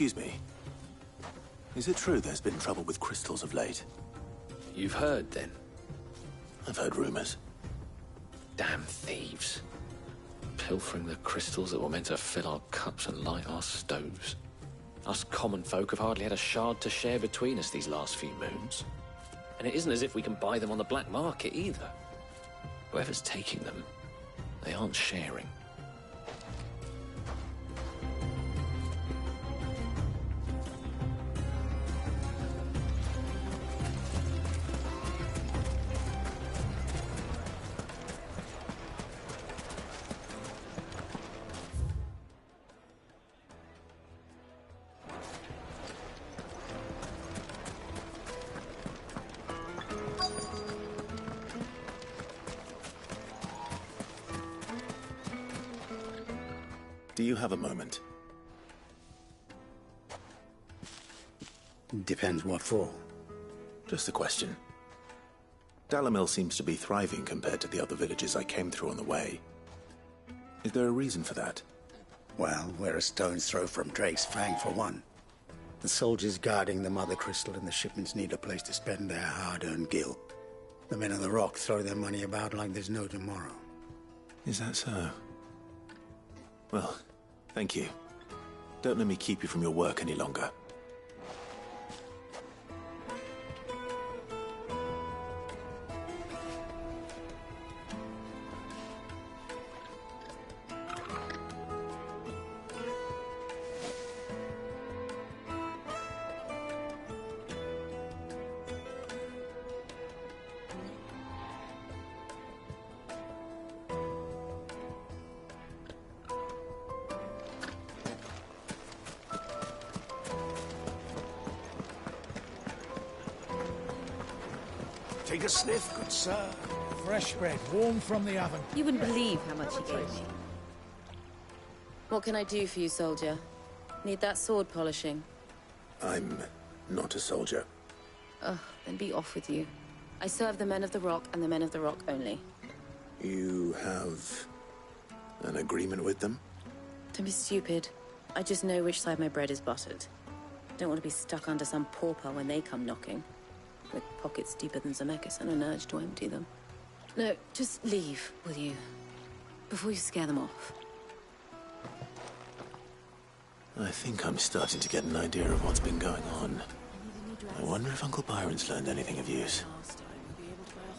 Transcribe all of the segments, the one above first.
Excuse me. Is it true there's been trouble with crystals of late? You've heard, then? I've heard rumors. Damn thieves. Pilfering the crystals that were meant to fill our cups and light our stoves. Us common folk have hardly had a shard to share between us these last few moons. And it isn't as if we can buy them on the black market either. Whoever's taking them, they aren't sharing. Do you have a moment? Depends what for. Just a question. Dalamil seems to be thriving compared to the other villages I came through on the way. Is there a reason for that? Well, we're a stone's throw from Drake's Fang, for one. The soldiers guarding the Mother Crystal and the shipments need a place to spend their hard-earned gil. The men of the Rock throw their money about like there's no tomorrow. Is that so? Well, thank you. Don't let me keep you from your work any longer. Take a sniff, good sir. Fresh bread, warm from the oven. You wouldn't believe how much he gave me. What can I do for you, soldier? Need that sword polishing? I'm not a soldier. Ugh, then be off with you. I serve the men of the Rock and the men of the Rock only. You have an agreement with them? Don't be stupid. I just know which side my bread is buttered. Don't want to be stuck under some pauper when they come knocking. With pockets deeper than Zemeckis and an urge to empty them. No, just leave, will you? Before you scare them off. I think I'm starting to get an idea of what's been going on. I wonder if Uncle Byron's learned anything of use.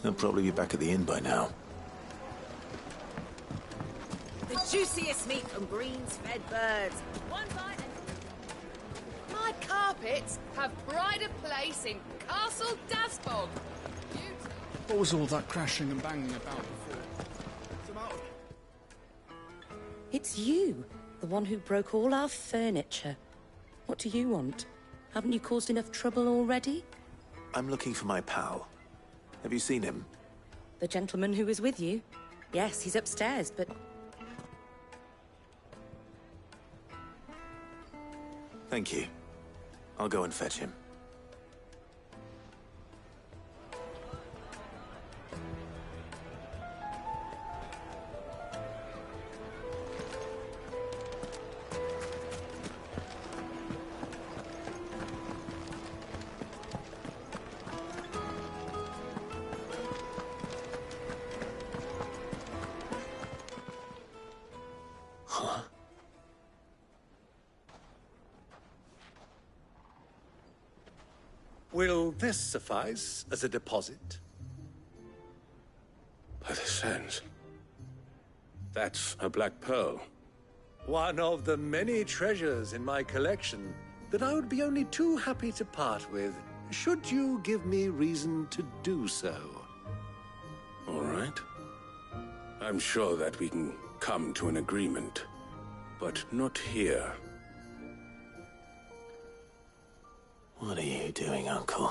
He'll probably be back at the inn by now. The juiciest meat from greens-fed birds. One bite and... My carpets have pride of place in Castle Dasbog. What was all that crashing and banging about before? It's you, the one who broke all our furniture. What do you want? Haven't you caused enough trouble already? I'm looking for my pal. Have you seen him? The gentleman who was with you? Yes, he's upstairs, but... Thank you. I'll go and fetch him. Will this suffice as a deposit? By the sands. That's a black pearl. One of the many treasures in my collection that I would be only too happy to part with, should you give me reason to do so. All right. I'm sure that we can come to an agreement, but not here. What are you doing, Uncle?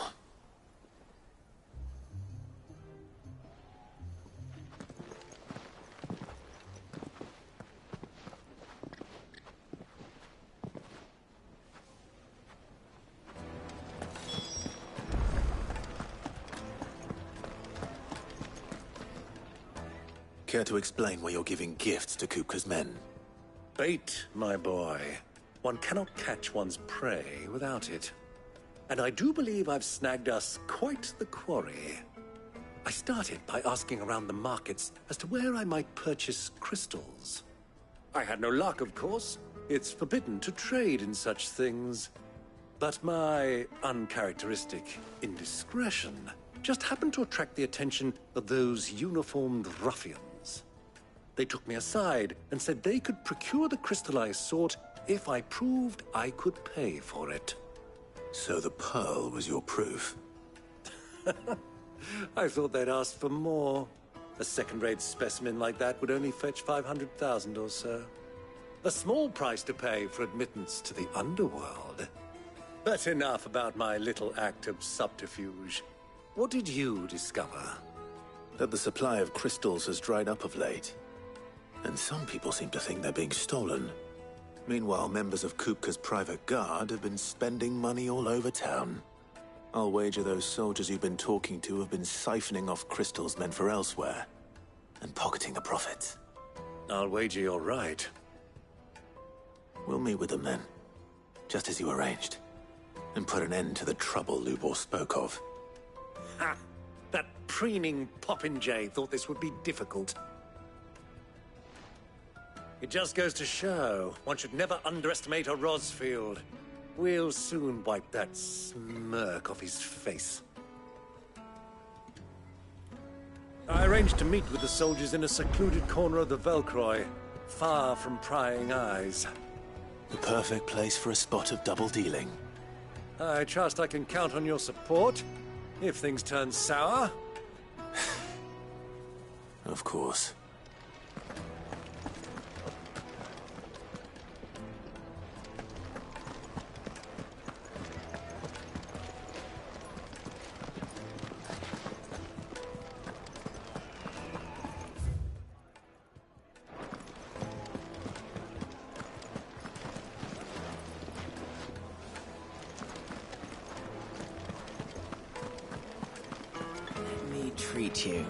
Care to explain why you're giving gifts to Kupka's men? Bait, my boy. one cannot catch one's prey without it. And I do believe I've snagged us quite the quarry. I started by asking around the markets as to where I might purchase crystals. I had no luck, of course. It's forbidden to trade in such things. But my uncharacteristic indiscretion just happened to attract the attention of those uniformed ruffians. They took me aside and said they could procure the crystal I sought if I proved I could pay for it. So the pearl was your proof? I thought they'd asked for more. A second-rate specimen like that would only fetch 500,000 or so. A small price to pay for admittance to the underworld. But enough about my little act of subterfuge. What did you discover? That the supply of crystals has dried up of late. And some people seem to think they're being stolen. Meanwhile, members of Kupka's private guard have been spending money all over town. I'll wager those soldiers you've been talking to have been siphoning off crystals meant for elsewhere, and pocketing the profits. I'll wager you're right. We'll meet with them then, just as you arranged, and put an end to the trouble Lubor spoke of. Ha! That preening popinjay thought this would be difficult. It just goes to show, one should never underestimate a Rosfield. We'll soon wipe that smirk off his face. I arranged to meet with the soldiers in a secluded corner of the Velcroy, far from prying eyes. The perfect place for a spot of double dealing. I trust I can count on your support, if things turn sour. Of course. Treat you.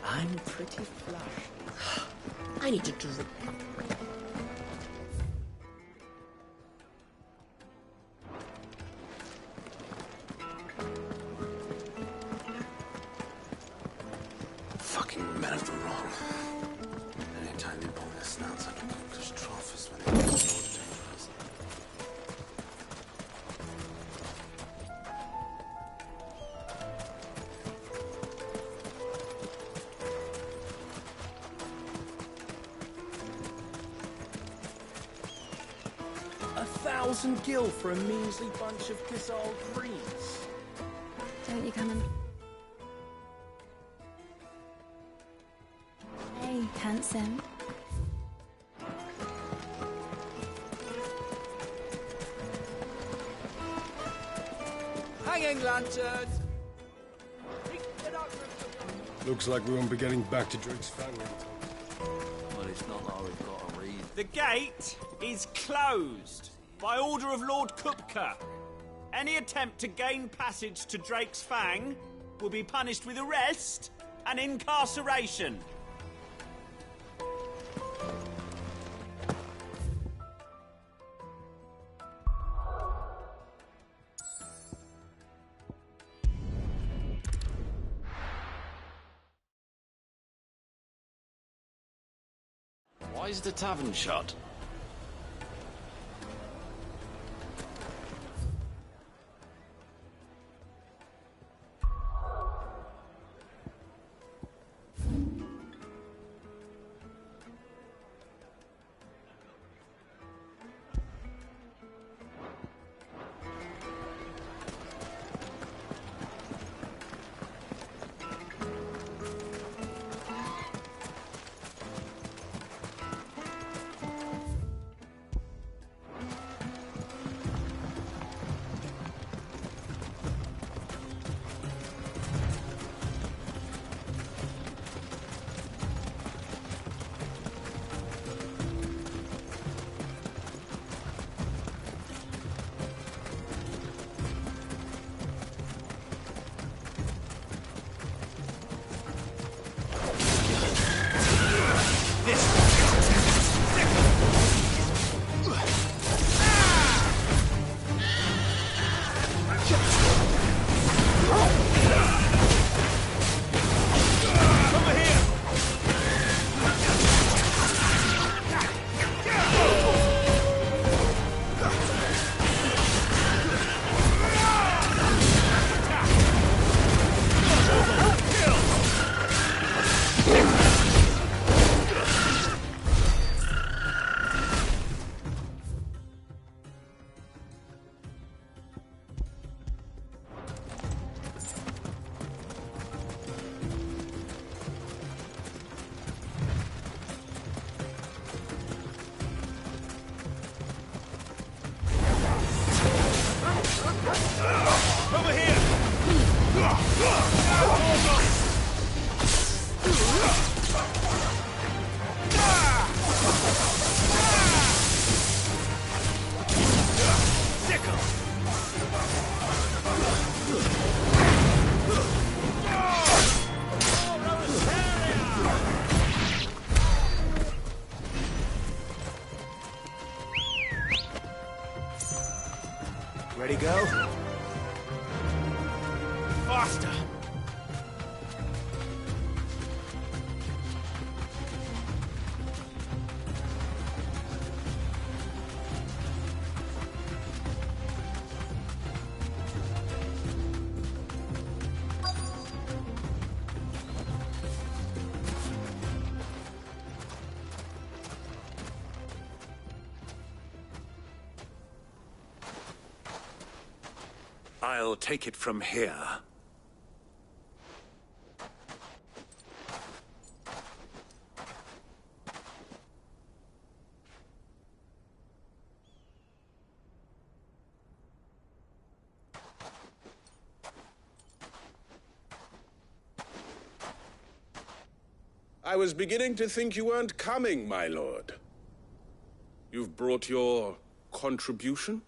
I'm pretty flushed. I need to drink. Fucking men of the wrong. Anytime they pull their snouts under Kupka's trough is when they get swords dangerous. $1,000 for a measly bunch of Gazal greens. Don't you come in? Hey, handsome. Hanging lanterns! Looks like we won't be getting back to Drake's family. Well, it's not like we've got a read. The gate is closed by order of Lord Kupka. Any attempt to gain passage to Drake's Fang will be punished with arrest and incarceration. Why is the tavern shut? Ready, go? Faster! I'll take it from here. I was beginning to think you weren't coming, my lord. You've brought your contribution?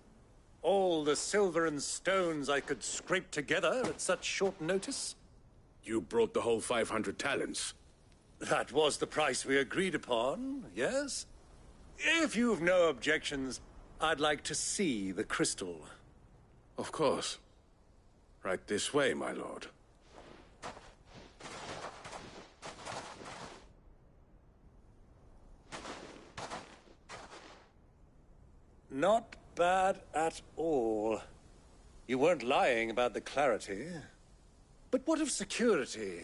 All the silver and stones I could scrape together at such short notice? You brought the whole 500 talents. That was the price we agreed upon, yes? If you've no objections, I'd like to see the crystal. Of course. Right this way, my lord. Not bad at all. You weren't lying about the clarity. But what of security?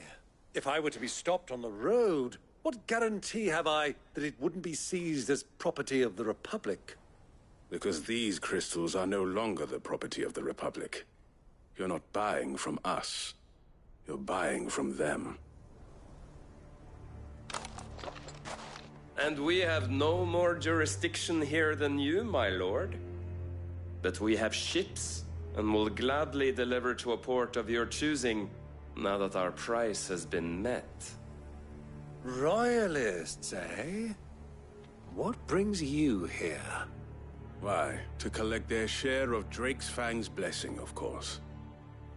If I were to be stopped on the road, what guarantee have I that it wouldn't be seized as property of the Republic? Because these crystals are no longer the property of the Republic. You're not buying from us. You're buying from them. And we have no more jurisdiction here than you, my lord. But we have ships, and will gladly deliver to a port of your choosing, now that our price has been met. Royalists, eh? What brings you here? Why, to collect their share of Drake's Fang's blessing, of course.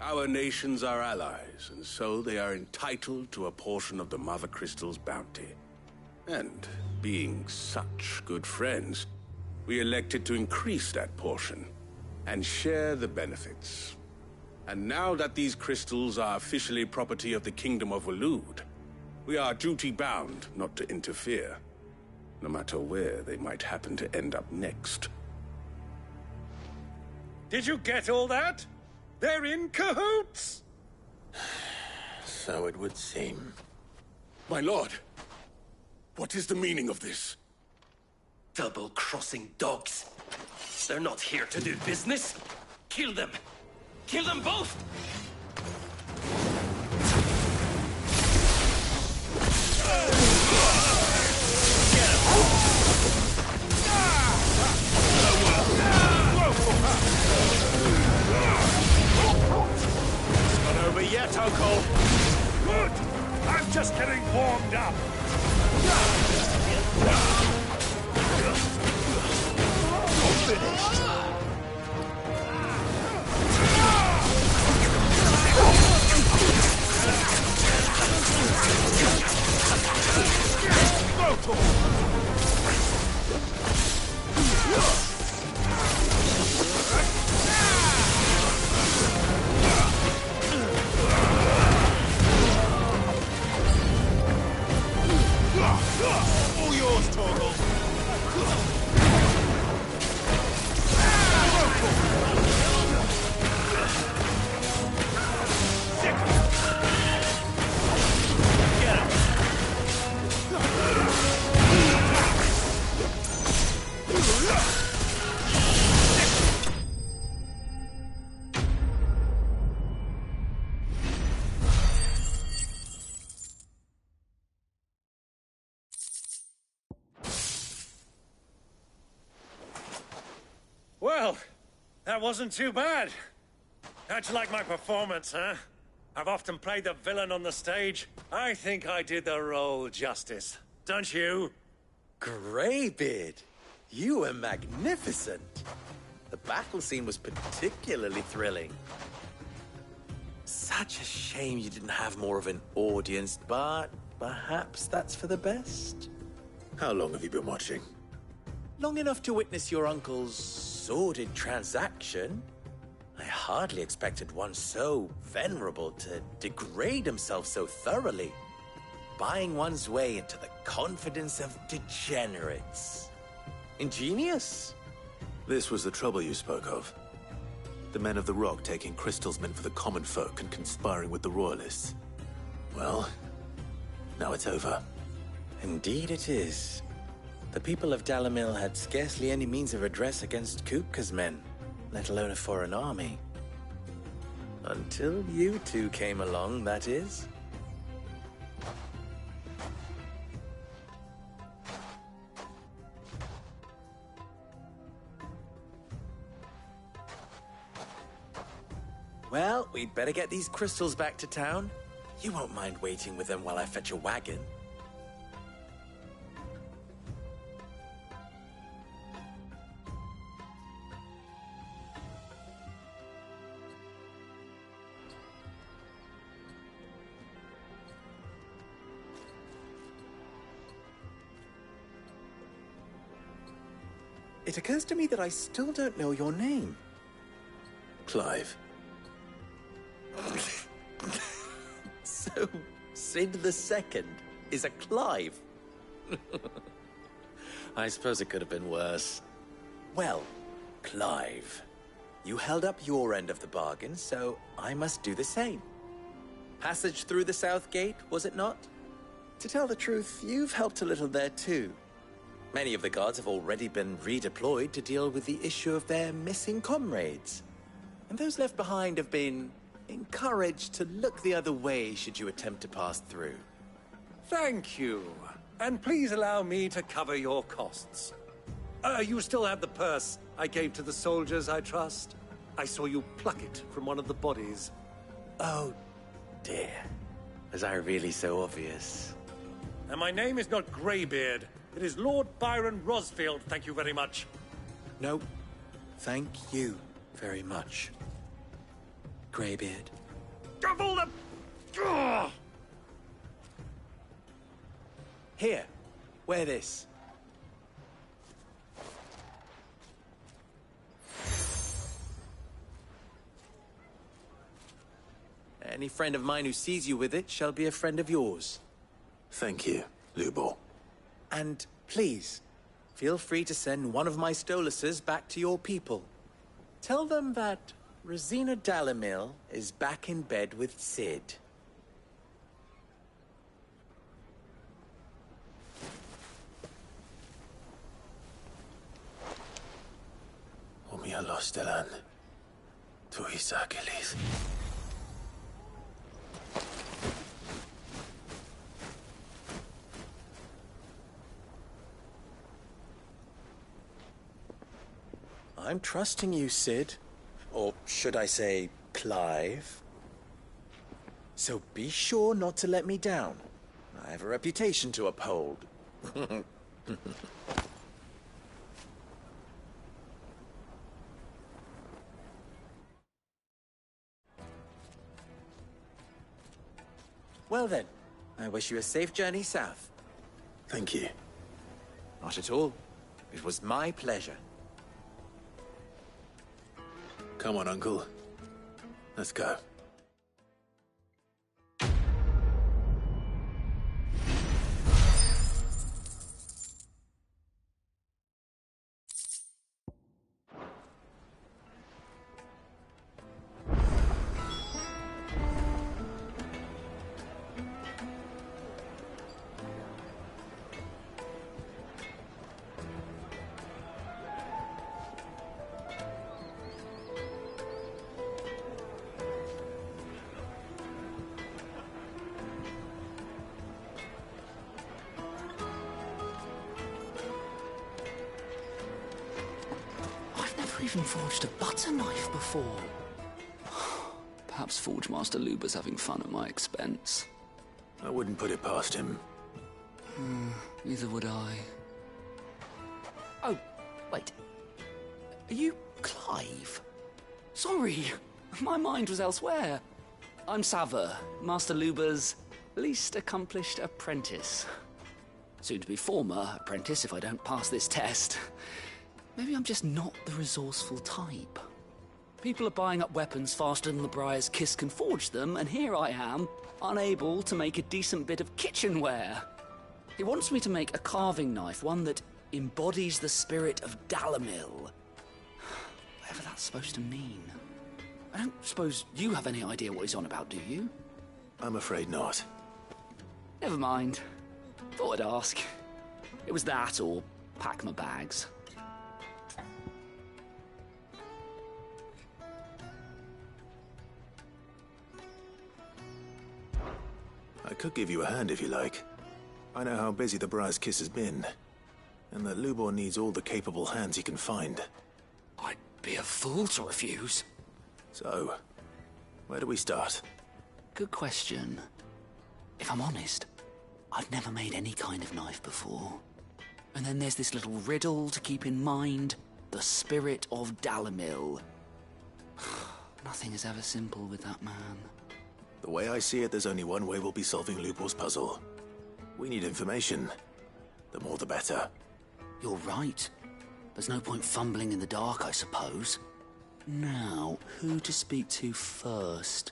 Our nations are allies, and so they are entitled to a portion of the Mother Crystal's bounty. And, being such good friends, we elected to increase that portion and share the benefits. And now that these crystals are officially property of the Kingdom of Waloed, we are duty-bound not to interfere, no matter where they might happen to end up next. Did you get all that? They're in cahoots! So it would seem. My lord, what is the meaning of this? Double-crossing dogs. They're not here to do business. Kill them. Kill them both! It's not over yet, Uncle. Good. I'm just getting warmed up. Finished. All yours, Torgal. Well, that wasn't too bad. How'd you like my performance, huh? I've often played the villain on the stage. I think I did the role justice. Don't you? Greybeard, you were magnificent. The battle scene was particularly thrilling. Such a shame you didn't have more of an audience, but perhaps that's for the best. How long have you been watching? Long enough to witness your uncle's sordid transaction. I hardly expected one so venerable to degrade himself so thoroughly, buying one's way into the confidence of degenerates. Ingenious. This was the trouble you spoke of. The men of the Rock taking Crystal's men for the common folk and conspiring with the Royalists. Well, now it's over. Indeed it is. The people of Dalamil had scarcely any means of redress against Kupka's men, let alone a foreign army. Until you two came along, that is. Well, we'd better get these crystals back to town. You won't mind waiting with them while I fetch a wagon. It occurs to me that I still don't know your name. Clive. So, Sid the Second is a Clive? I suppose it could have been worse. Well, Clive, you held up your end of the bargain, so I must do the same. Passage through the South Gate, was it not? To tell the truth, you've helped a little there too. Many of the guards have already been redeployed to deal with the issue of their missing comrades. And those left behind have been encouraged to look the other way should you attempt to pass through. Thank you. And please allow me to cover your costs. You still have the purse I gave to the soldiers, I trust? I saw you pluck it from one of the bodies. Oh, dear. Was I really so obvious? And my name is not Greybeard. It is Lord Byron Rosfield, thank you very much. No, thank you very much, Greybeard. Double the... Ugh! Here, wear this. Any friend of mine who sees you with it shall be a friend of yours. Thank you, Lubor. And please, feel free to send one of my Stoluses back to your people. Tell them that Rosina Dalamil is back in bed with Sid. Umialos Delan. Tuisa Achilles. I'm trusting you, Sid. Or should I say, Clive. So be sure not to let me down. I have a reputation to uphold. Well then, I wish you a safe journey south. Thank you. Not at all. It was my pleasure. Come on, Uncle. Let's go. I've never even forged a butter knife before. Perhaps Forge Master Luber's having fun at my expense. I wouldn't put it past him. Neither would I. Oh, wait. Are you Clive? Sorry, my mind was elsewhere. I'm Sava, Master Luber's least accomplished apprentice. Soon to be former apprentice if I don't pass this test. Maybe I'm just not the resourceful type. People are buying up weapons faster than the Briar's Kiss can forge them, and here I am, unable to make a decent bit of kitchenware. He wants me to make a carving knife, one that embodies the spirit of Dalamil. Whatever that's supposed to mean. I don't suppose you have any idea what he's on about, do you? I'm afraid not. Never mind. Thought I'd ask. It was that or pack my bags. I could give you a hand if you like. I know how busy the Briar's Kiss has been, and that Lubor needs all the capable hands he can find. I'd be a fool to refuse. So, where do we start? Good question. If I'm honest, I've never made any kind of knife before. And then there's this little riddle to keep in mind. The spirit of Dalamil. Nothing is ever simple with that man. The way I see it, there's only one way we'll be solving Lubor's puzzle. We need information. The more the better. You're right. There's no point fumbling in the dark, I suppose. Now, who to speak to first?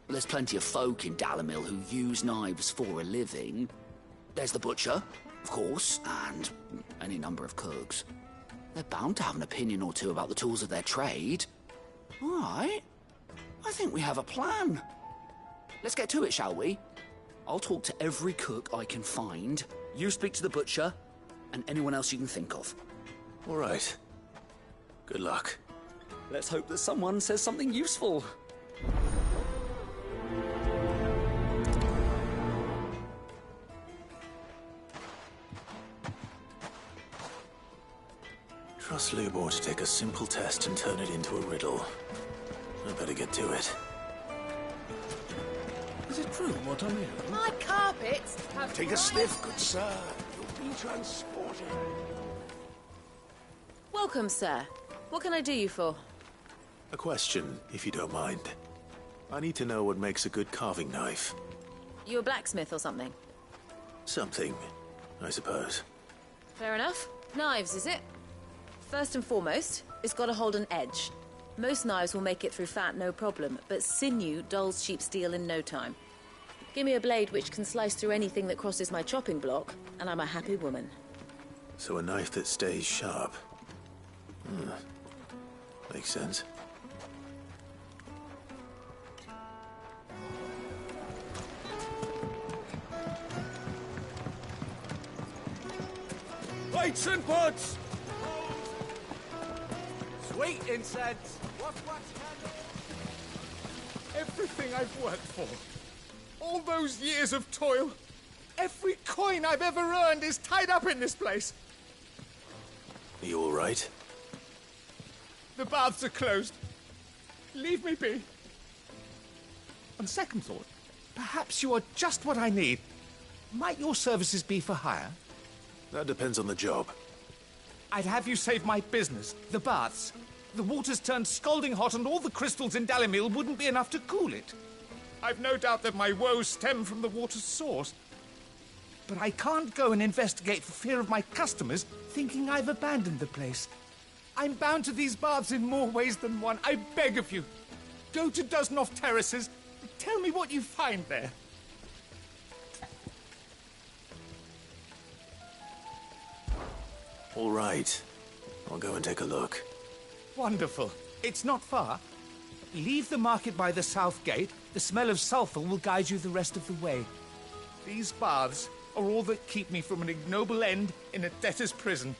There's plenty of folk in Dalamil who use knives for a living. There's the butcher, of course, and any number of cooks. They're bound to have an opinion or two about the tools of their trade. All right. I think we have a plan. Let's get to it, shall we? I'll talk to every cook I can find. You speak to the butcher, and anyone else you can think of. All right. Good luck. Let's hope that someone says something useful. Trust Lubor to take a simple test and turn it into a riddle. I better get to it. Is it true what I'm hearing? My carpets have... Take a sniff, good sir. You'll be transported. Welcome, sir. What can I do you for? A question, if you don't mind. I need to know what makes a good carving knife. You a blacksmith or something? Something, I suppose. Fair enough. Knives, is it? First and foremost, it's got to hold an edge. Most knives will make it through fat, no problem, but sinew dulls cheap steel in no time. Give me a blade which can slice through anything that crosses my chopping block, and I'm a happy woman. So a knife that stays sharp. Makes sense. Lights and pots! Sweet incense. Everything I've worked for. All those years of toil. Every coin I've ever earned is tied up in this place. Are you all right? The baths are closed. Leave me be. On second thought, perhaps you are just what I need. Might your services be for hire? That depends on the job. I'd have you save my business, the baths. The water's turned scalding hot and all the crystals in Dalamil wouldn't be enough to cool it. I've no doubt that my woes stem from the water's source. But I can't go and investigate for fear of my customers thinking I've abandoned the place. I'm bound to these baths in more ways than one. I beg of you. Go to Dusnoff Terraces. Tell me what you find there. All right. I'll go and take a look. Wonderful. It's not far. Leave the market by the south gate. The smell of sulfur will guide you the rest of the way. These baths are all that keep me from an ignoble end in a debtor's prison.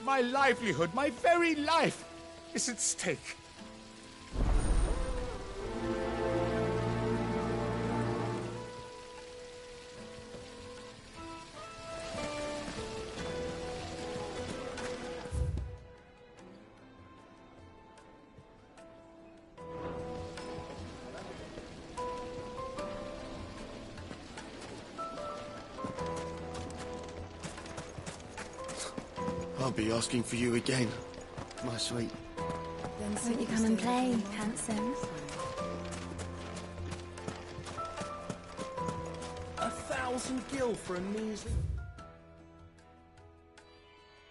My livelihood, my very life, is at stake. I'll be asking for you again, my sweet. Won't you come and play, handsome? 1,000 gil for a measly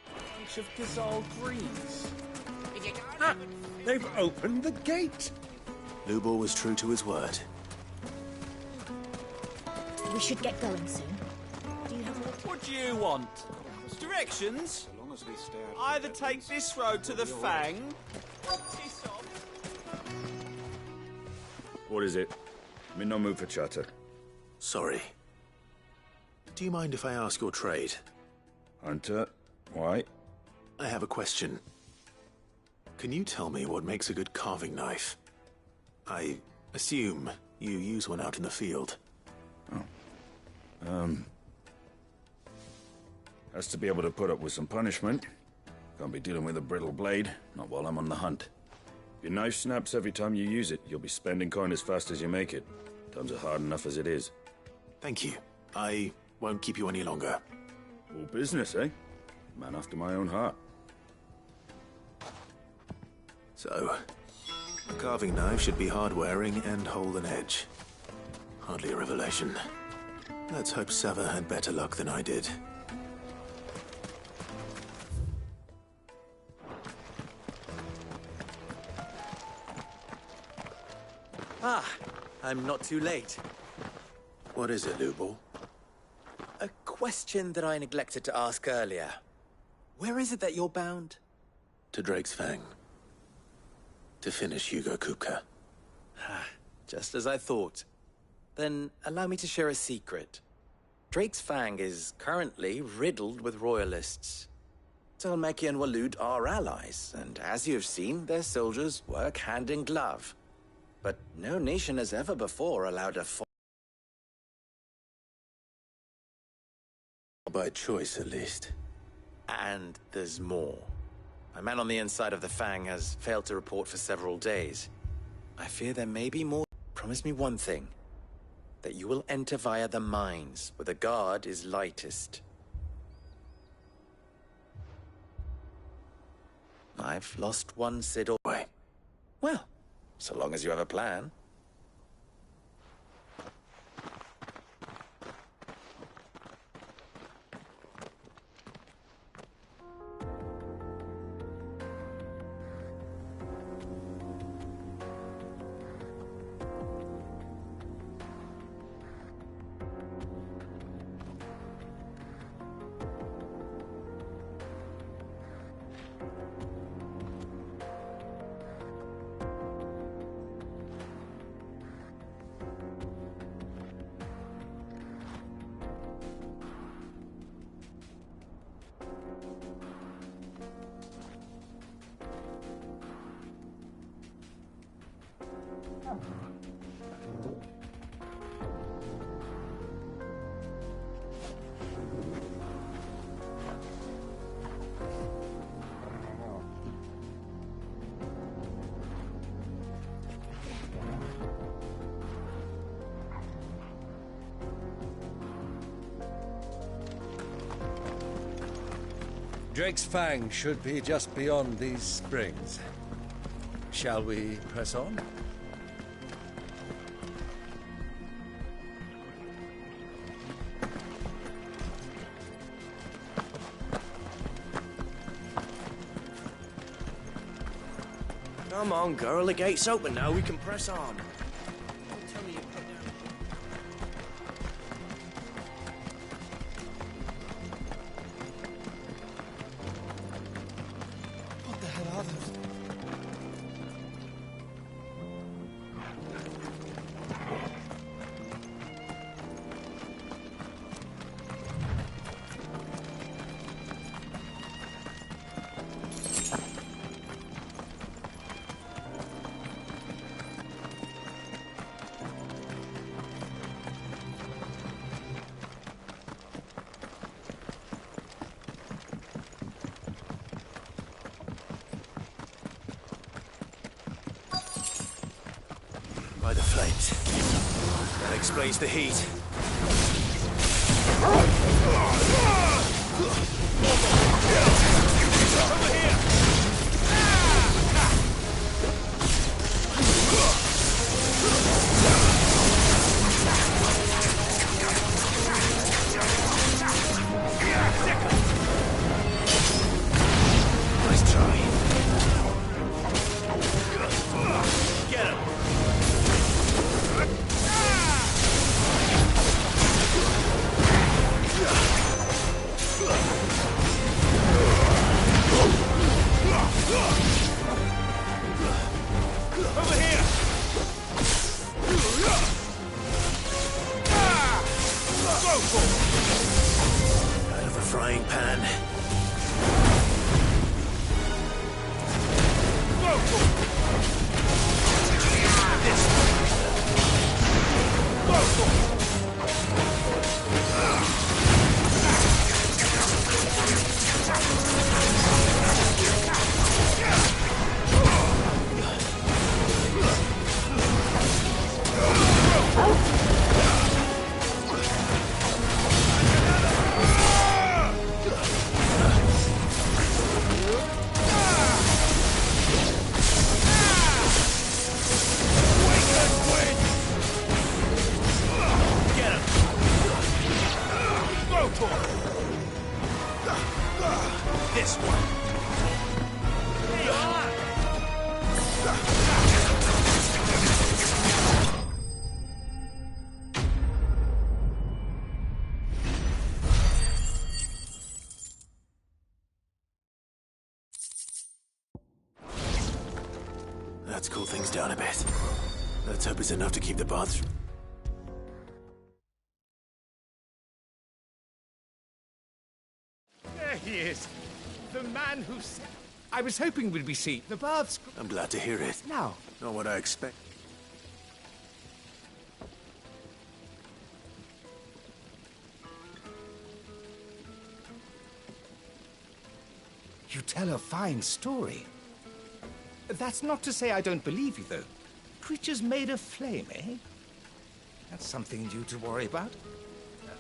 bunch of Gazal greens. Ah, they've opened the gate. Lubor was true to his word. We should get going soon. Do you have a... What do you want? Directions? Either take this road to the Fang, or piss off. What is it? I'm in no mood for chatter. Sorry. Do you mind if I ask your trade? Hunter, why? I have a question. Can you tell me what makes a good carving knife? I assume you use one out in the field. Has to be able to put up with some punishment. Can't be dealing with a brittle blade, not while I'm on the hunt. If your knife snaps every time you use it, you'll be spending coin as fast as you make it. Times are hard enough as it is. Thank you. I won't keep you any longer. All business, eh? Man after my own heart. So, a carving knife should be hard-wearing and hold an edge. Hardly a revelation. Let's hope Sava had better luck than I did. Ah, I'm not too late. What is it, Lubor? A question that I neglected to ask earlier. Where is it that you're bound? To Drake's Fang. To finish Hugo Kupka. Just as I thought. Then allow me to share a secret. Drake's Fang is currently riddled with royalists. Talmeki and Waloed are allies, and as you have seen, their soldiers work hand in glove. But no nation has ever before allowed a by choice, at least. And there's more. My man on the inside of the Fang has failed to report for several days. I fear there may be more. Promise me one thing. That you will enter via the mines, where the guard is lightest. I've lost one Cid away. Well, so long as you have a plan. Drake's Fang should be just beyond these springs. Shall we press on? Come on, girl, the gate's open now, we can press on. What the hell are those? By the flames. That explains the heat. Let's cool things down a bit. Let's hope it's enough to keep the baths. There he is. The man who said... I was hoping we'd be seen. The baths... I'm glad to hear it. Now. Not what I expect. You tell a fine story. That's not to say I don't believe you, though. Creatures made of flame, eh? That's something new to worry about.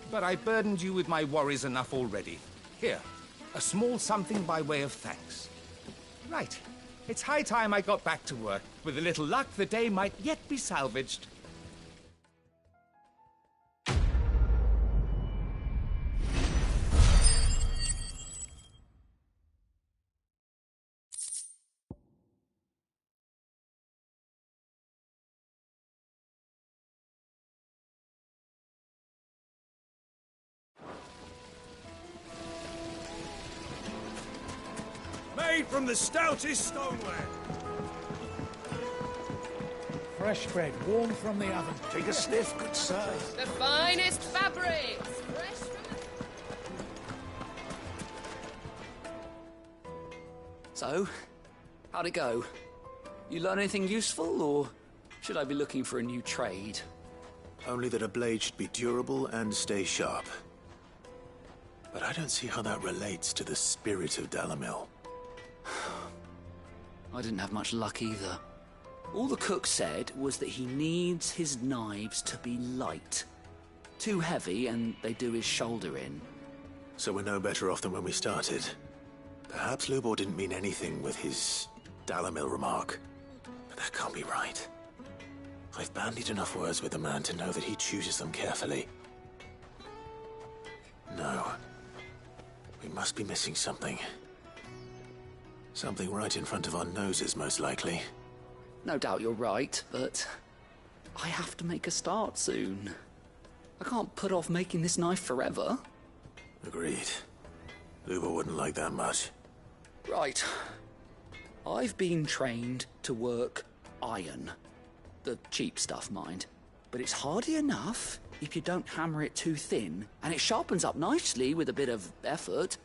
But I burdened you with my worries enough already. Here, a small something by way of thanks. Right. It's high time I got back to work. With a little luck, the day might yet be salvaged. Made from the stoutest stoneware. Fresh bread, warm from the oven. Take a sniff, good sir. The finest fabrics! Fresh from the... So, how'd it go? You learn anything useful, or should I be looking for a new trade? Only that a blade should be durable and stay sharp. But I don't see how that relates to the spirit of Dalamil. I didn't have much luck either. All the cook said was that he needs his knives to be light. Too heavy and they do his shoulder in. So we're no better off than when we started. Perhaps Lubor didn't mean anything with his Dalamil remark. But that can't be right. I've bandied enough words with the man to know that he chooses them carefully. No. We must be missing something. Something right in front of our noses, most likely. No doubt you're right, but I have to make a start soon. I can't put off making this knife forever. Agreed. Lubor wouldn't like that much. Right. I've been trained to work iron. The cheap stuff, mind. But it's hardy enough if you don't hammer it too thin, and it sharpens up nicely with a bit of effort.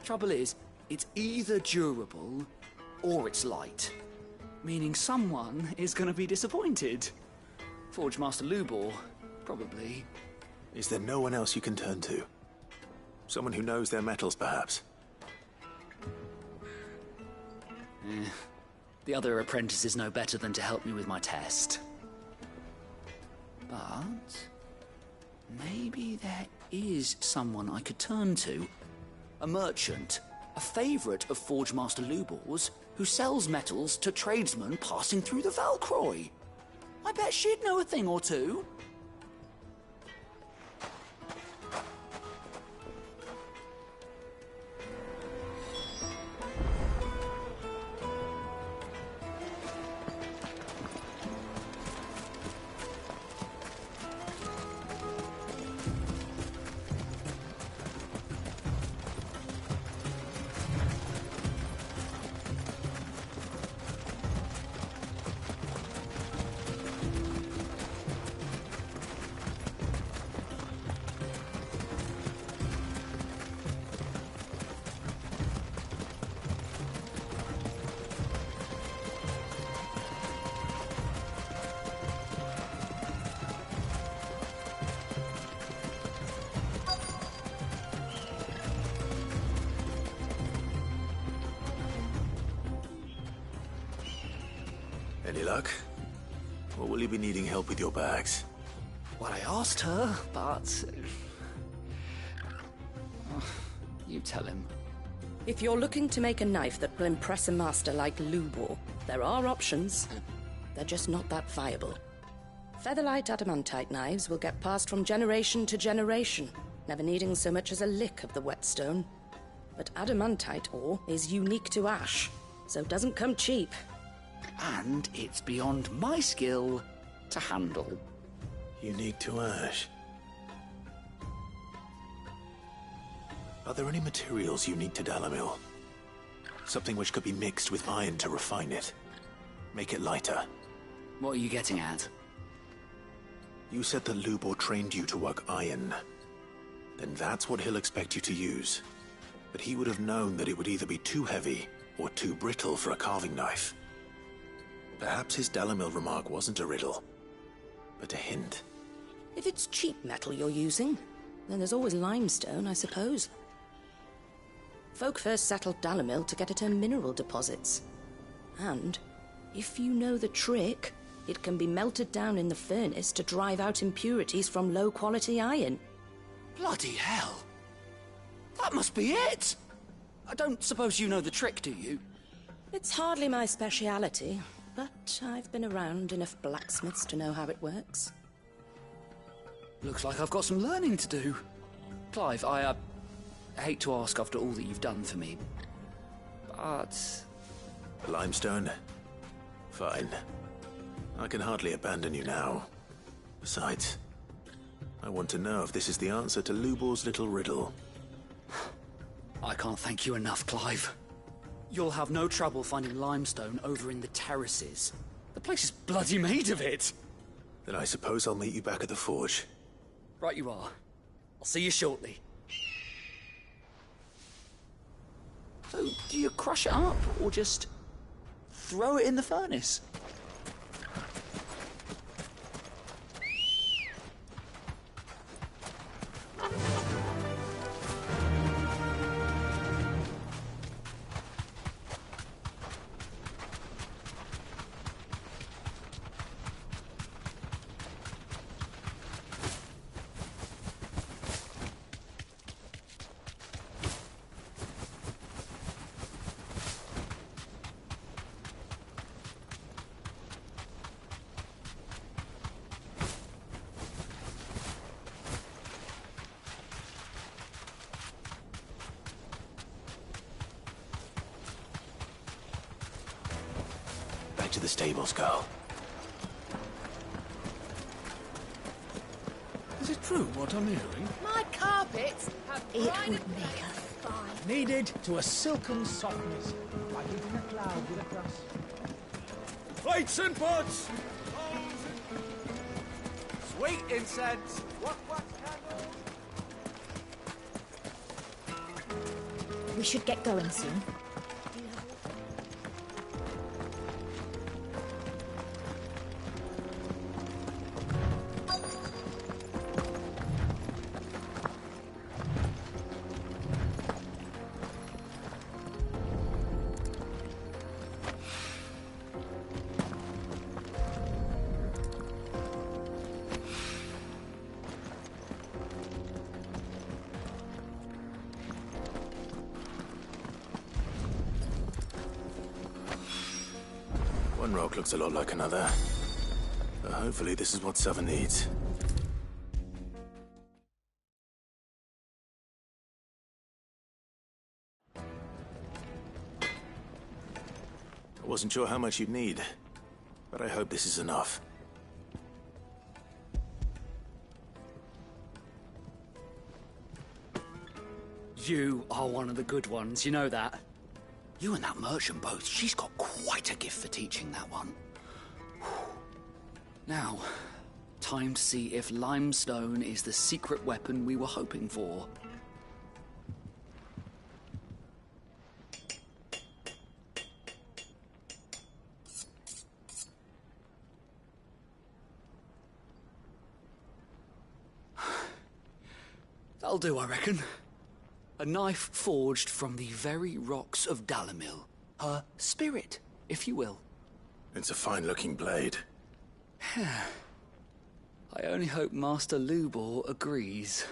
Trouble is, it's either durable or it's light. Meaning someone is going to be disappointed. Forge Master Lubor, probably. Is there no one else you can turn to? Someone who knows their metals, perhaps? The other apprentice is no better than to help me with my test. But maybe there is someone I could turn to. A merchant. a favourite of Forge Master Lubor's, who sells metals to tradesmen passing through the Valcroy. I bet she'd know a thing or two. Any luck? Or will you be needing help with your bags? Well, I asked her, but... you tell him. If you're looking to make a knife that will impress a master like Lubor, there are options. They're just not that viable. Featherlight adamantite knives will get passed from generation to generation, never needing so much as a lick of the whetstone. But adamantite ore is unique to ash, so it doesn't come cheap. And it's beyond my skill to handle. Unique to ash. Are there any materials unique to Dalamil? Something which could be mixed with iron to refine it. Make it lighter. What are you getting at? You said that Lubor trained you to work iron. Then that's what he'll expect you to use. But he would have known that it would either be too heavy or too brittle for a carving knife. Perhaps his Dalamil remark wasn't a riddle, but a hint. If it's cheap metal you're using, then there's always limestone, I suppose. Folk first settled Dalamil to get at her mineral deposits. And, if you know the trick, it can be melted down in the furnace to drive out impurities from low-quality iron. Bloody hell! That must be it! I don't suppose you know the trick, do you? It's hardly my speciality, but I've been around enough blacksmiths to know how it works. Looks like I've got some learning to do. Clive, I hate to ask after all that you've done for me, but... Limestone? Fine. I can hardly abandon you now. Besides, I want to know if this is the answer to Lubor's little riddle. I can't thank you enough, Clive. You'll have no trouble finding limestone over in the terraces. The place is bloody made of it. Then I suppose I'll meet you back at the forge. Right you are. I'll see you shortly. So, do you crush it up, or just throw it in the furnace? Back to the stables, girl. Is it true what I'm hearing? My carpets have It bride would of make place. her fine. Kneaded to a silken softness, like eating a cloud with a crust. Plates and pots! Sweet incense. Wax candles. We should get going soon. One rock looks a lot like another. But hopefully this is what Sava needs. I wasn't sure how much you'd need, but I hope this is enough. You are one of the good ones, you know that? You and that merchant both, she's got quite a gift for teaching that one. Now, time to see if limestone is the secret weapon we were hoping for. That'll do, I reckon. A knife forged from the very rocks of Dalimil. Her spirit, if you will. It's a fine-looking blade. I only hope Master Lubor agrees.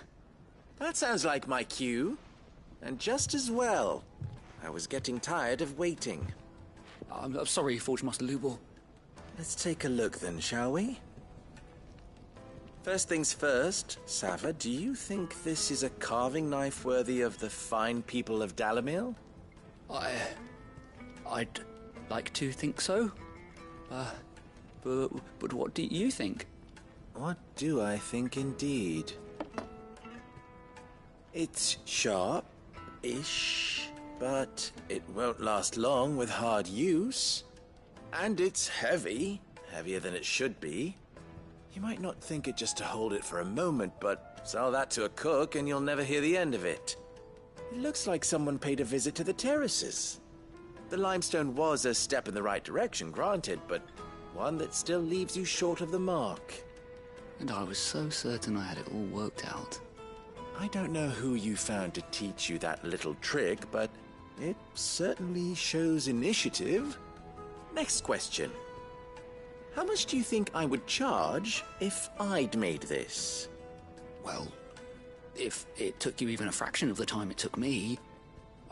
That sounds like my cue. And just as well. I was getting tired of waiting. I'm sorry, Forge Master Lubor. Let's take a look then, shall we? First things first, Sava, do you think this is a carving knife worthy of the fine people of Dalimil? I'd like to think so. But what do you think? What do I think indeed? It's sharp-ish, but it won't last long with hard use. And it's heavy, heavier than it should be. You might not think it just to hold it for a moment, but sell that to a cook and you'll never hear the end of it. It looks like someone paid a visit to the terraces. The limestone was a step in the right direction, granted, but one that still leaves you short of the mark. And I was so certain I had it all worked out. I don't know who you found to teach you that little trick, but it certainly shows initiative. Next question. How much do you think I would charge if I'd made this? Well, if it took you even a fraction of the time it took me,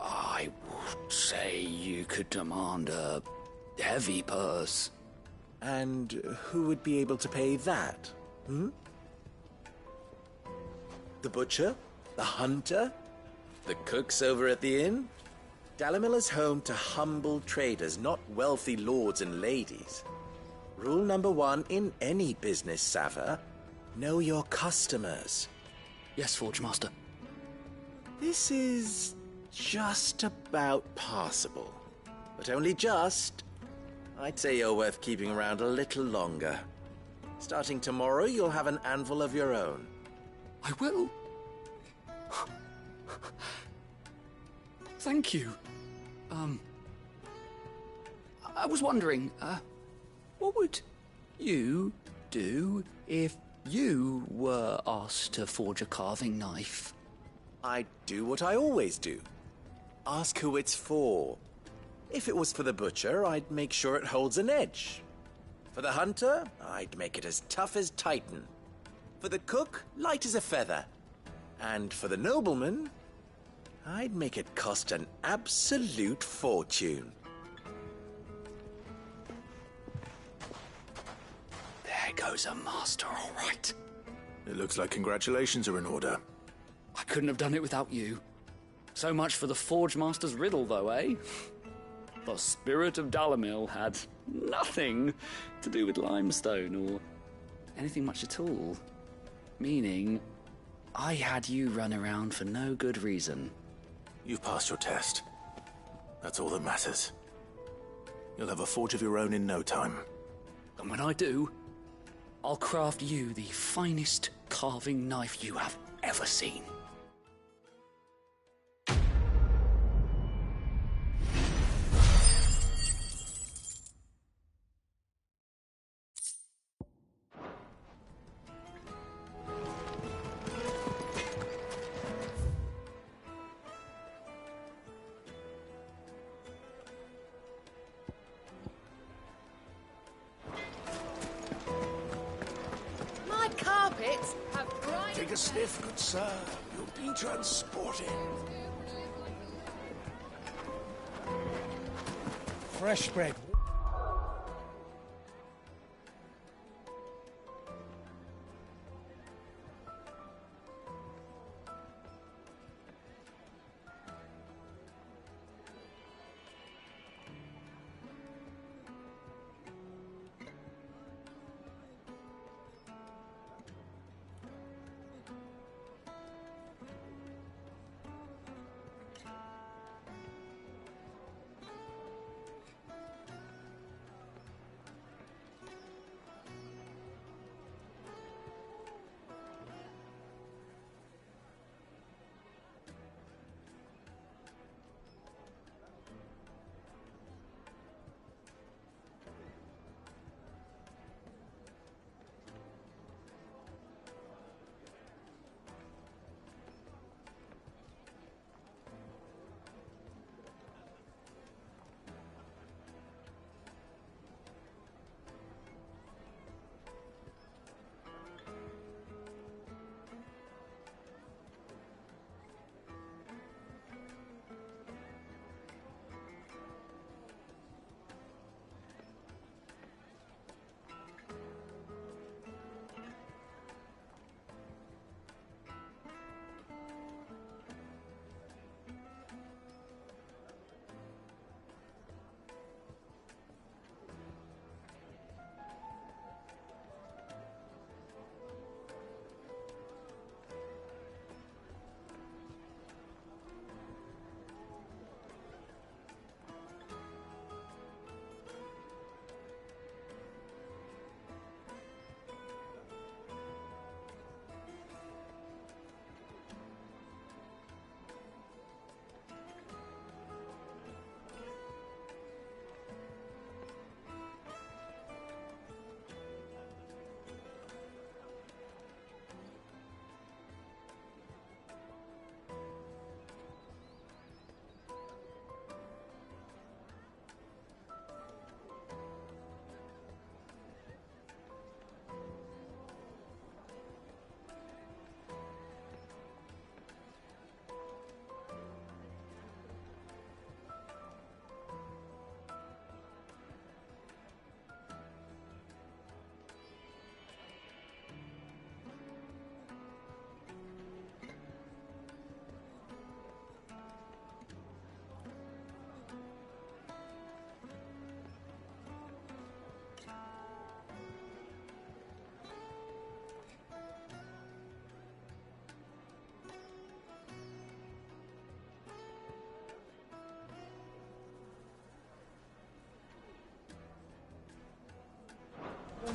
I would say you could demand a heavy purse. And who would be able to pay that? The butcher? The hunter? The cooks over at the inn? Dalimil is home to humble traders, not wealthy lords and ladies. Rule number 1 in any business, Sava, know your customers. Yes, Forge Master. This is just about passable. But only just. I'd say you're worth keeping around a little longer. Starting tomorrow, you'll have an anvil of your own. I will. Thank you. I was wondering, what would you do if you were asked to forge a carving knife? I'd do what I always do. Ask who it's for. If it was for the butcher, I'd make sure it holds an edge. For the hunter, I'd make it as tough as Titan. For the cook, light as a feather. And for the nobleman, I'd make it cost an absolute fortune. There goes a master, all right. It looks like congratulations are in order. I couldn't have done it without you. So much for the Forge Master's riddle, though, eh? The spirit of Dalimil had nothing to do with limestone or anything much at all. Meaning, I had you run around for no good reason. You've passed your test. That's all that matters. You'll have a forge of your own in no time. And when I do, I'll craft you the finest carving knife you have ever seen. Carpets have bright... Take a sniff, good sir. You'll be transported. Fresh bread.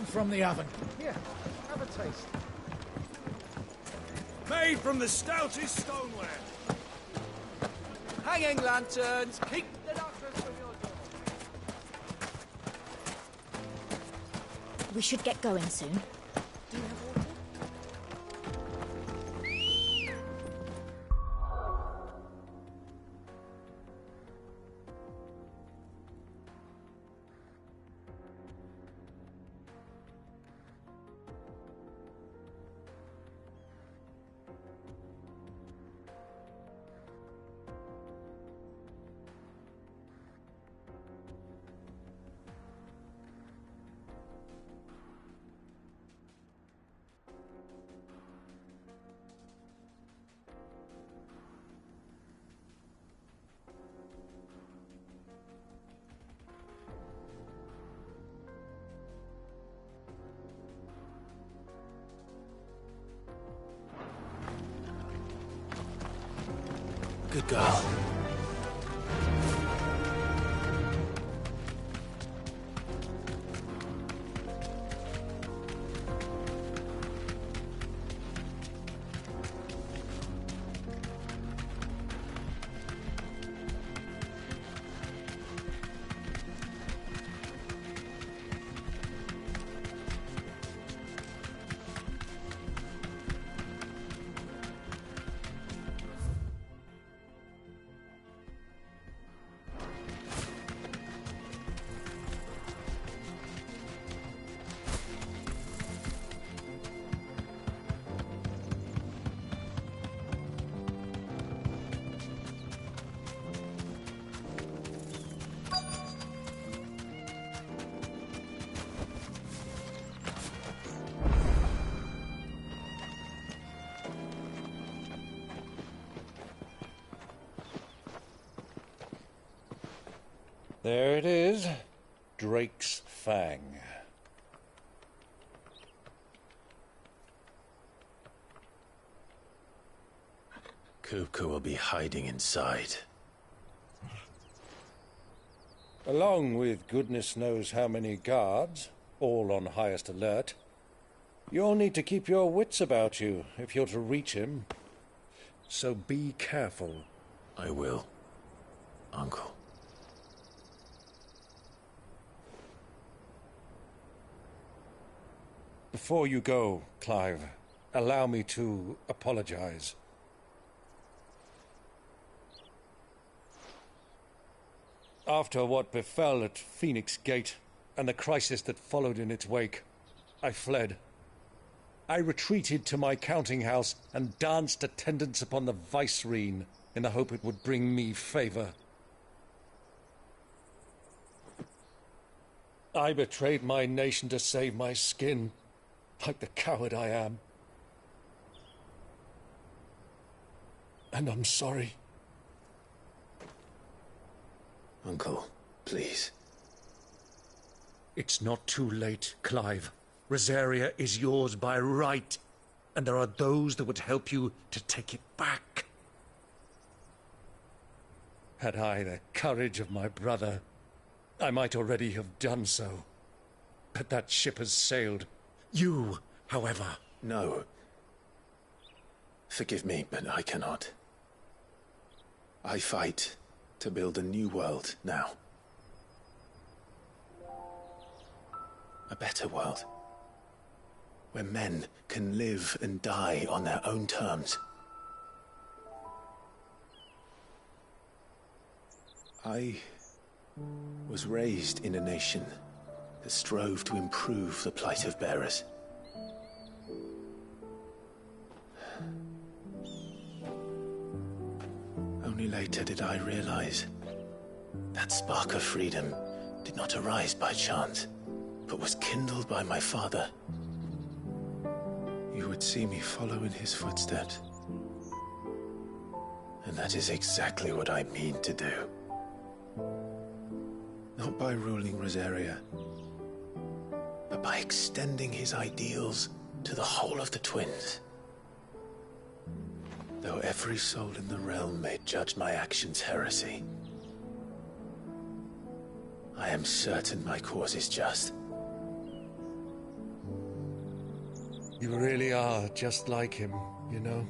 come from the oven. Here, have a taste. Made from the stoutest stoneware. Hanging lanterns! Keep the darkness from your door! We should get going soon. Do you have water? Good girl. There it is. Drake's Fang. Kupka will be hiding inside. Along with goodness knows how many guards, all on highest alert. You'll need to keep your wits about you if you're to reach him. So be careful. I will, Uncle. Before you go, Clive, allow me to apologize. After what befell at Phoenix Gate and the crisis that followed in its wake, I fled. I retreated to my counting house and danced attendance upon the vicereine in the hope it would bring me favor. I betrayed my nation to save my skin, like the coward I am. And I'm sorry. Uncle, please. It's not too late, Clive. Rosaria is yours by right, and there are those that would help you to take it back. Had I the courage of my brother, I might already have done so. But that ship has sailed. You, however... No. Forgive me, but I cannot. I fight to build a new world now. A better world. Where men can live and die on their own terms. I was raised in a nation that strove to improve the plight of bearers. Only later did I realize that spark of freedom did not arise by chance, but was kindled by my father. You would see me follow in his footsteps. And that is exactly what I mean to do. Not by ruling Rosaria, but by extending his ideals to the whole of the twins. Though every soul in the realm may judge my actions heresy, I am certain my cause is just. You really are just like him, you know?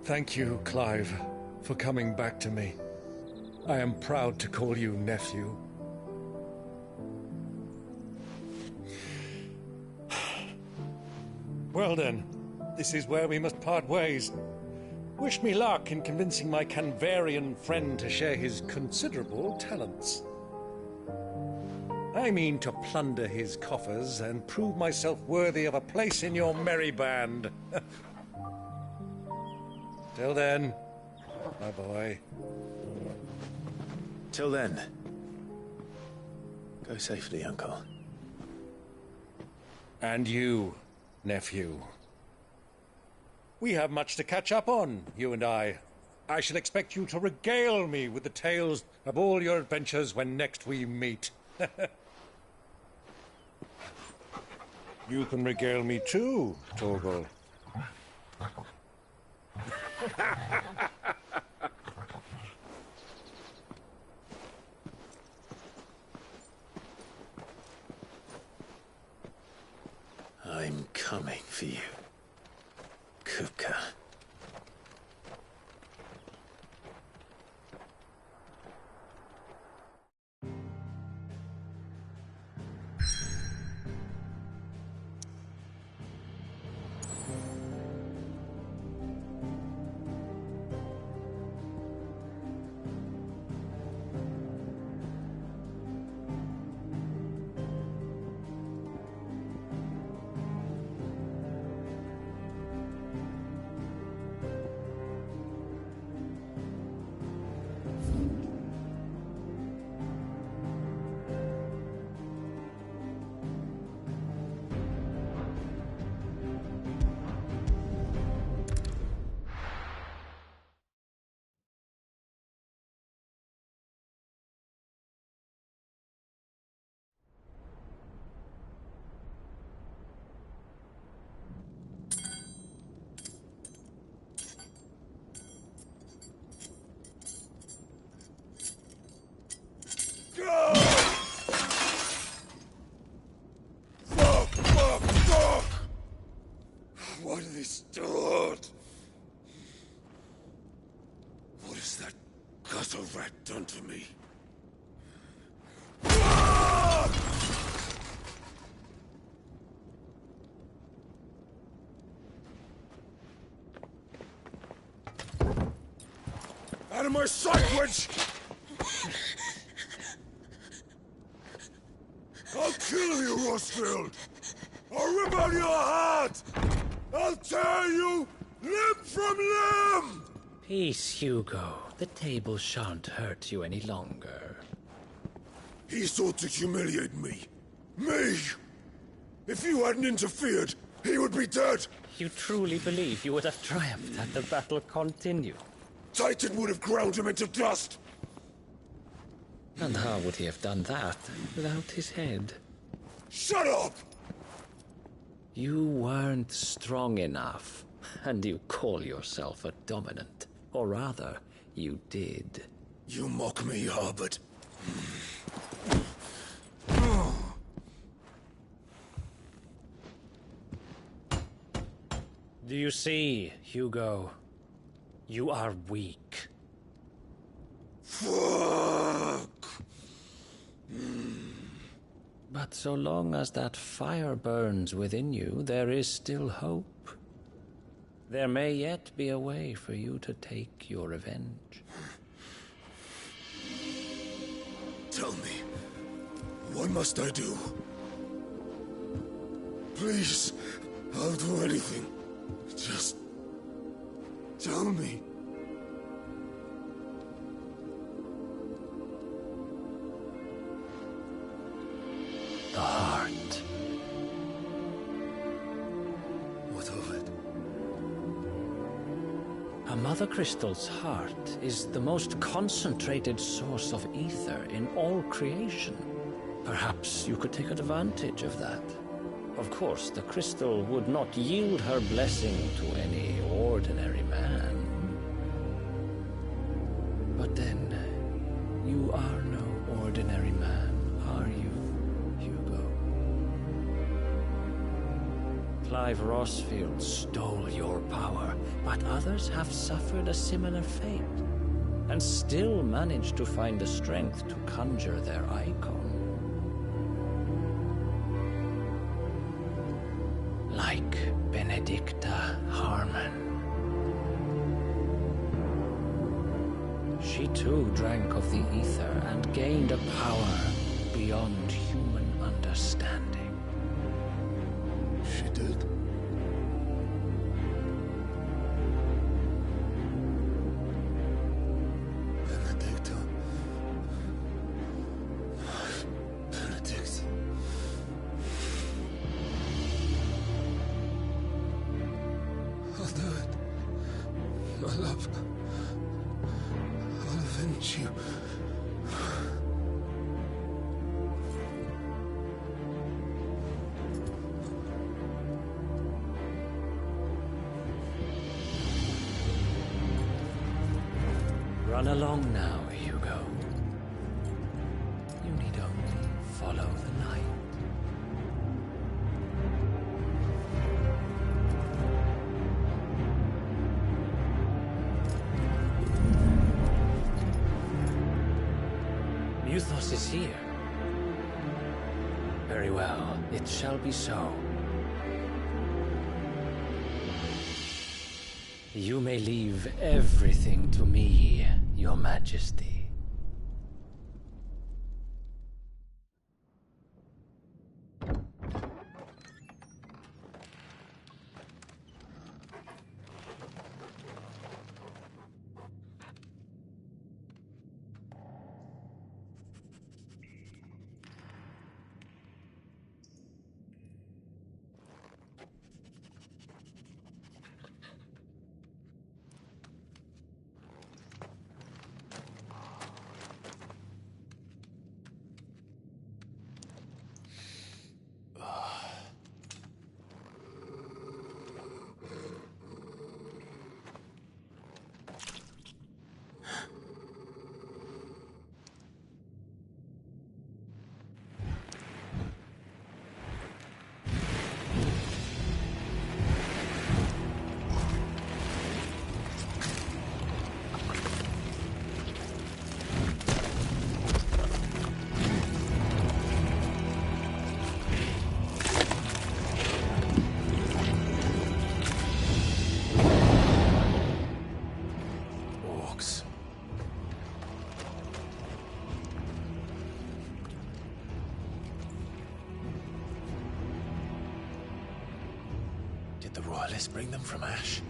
Thank you, Clive, for coming back to me. I am proud to call you nephew. Well then, this is where we must part ways. Wish me luck in convincing my Canvarian friend to share his considerable talents. I mean to plunder his coffers and prove myself worthy of a place in your merry band. Till then, my boy. Till then. Go safely, Uncle. And you, nephew. We have much to catch up on, you and I. I shall expect you to regale me with the tales of all your adventures when next we meet. You can regale me too, Torgal. I'm coming for you, Kupka. Fuck! Why do they start? What has that gutter rat done to me? Out of my sight, witch! I'll kill you, Rosfield! I'll rip out your heart! I'll tear you limb from limb! Peace, Hugo. The table shan't hurt you any longer. He sought to humiliate me. Me! If you hadn't interfered, he would be dead! You truly believe you would have triumphed had the battle continued? Titan would have ground him into dust! And how would he have done that without his head? Shut up! You weren't strong enough, and you call yourself a dominant. Or rather, you did. You mock me, Harbert. Do you see, Hugo? You are weak. Fuck! But so long as that fire burns within you, there is still hope. There may yet be a way for you to take your revenge. Tell me, what must I do? Please, I'll do anything. Just tell me. The heart. What of it? A Mother Crystal's heart is the most concentrated source of ether in all creation. Perhaps you could take advantage of that. Of course, the crystal would not yield her blessing to any ordinary man. But then, you are no ordinary man, are you? Clive Rossfield stole your power, but others have suffered a similar fate, and still managed to find the strength to conjure their icon. Like Benedicta Harmon. She too drank of the ether and gained a power beyond human understanding. She did? Benedicta. Benedict. I'll do it. My love. I'll avenge you. Run along now, Hugo. You need only follow the light. Muthos is here. Very well, it shall be so. You may leave everything to me, Your Majesty. Did the Royalists bring them from Ash?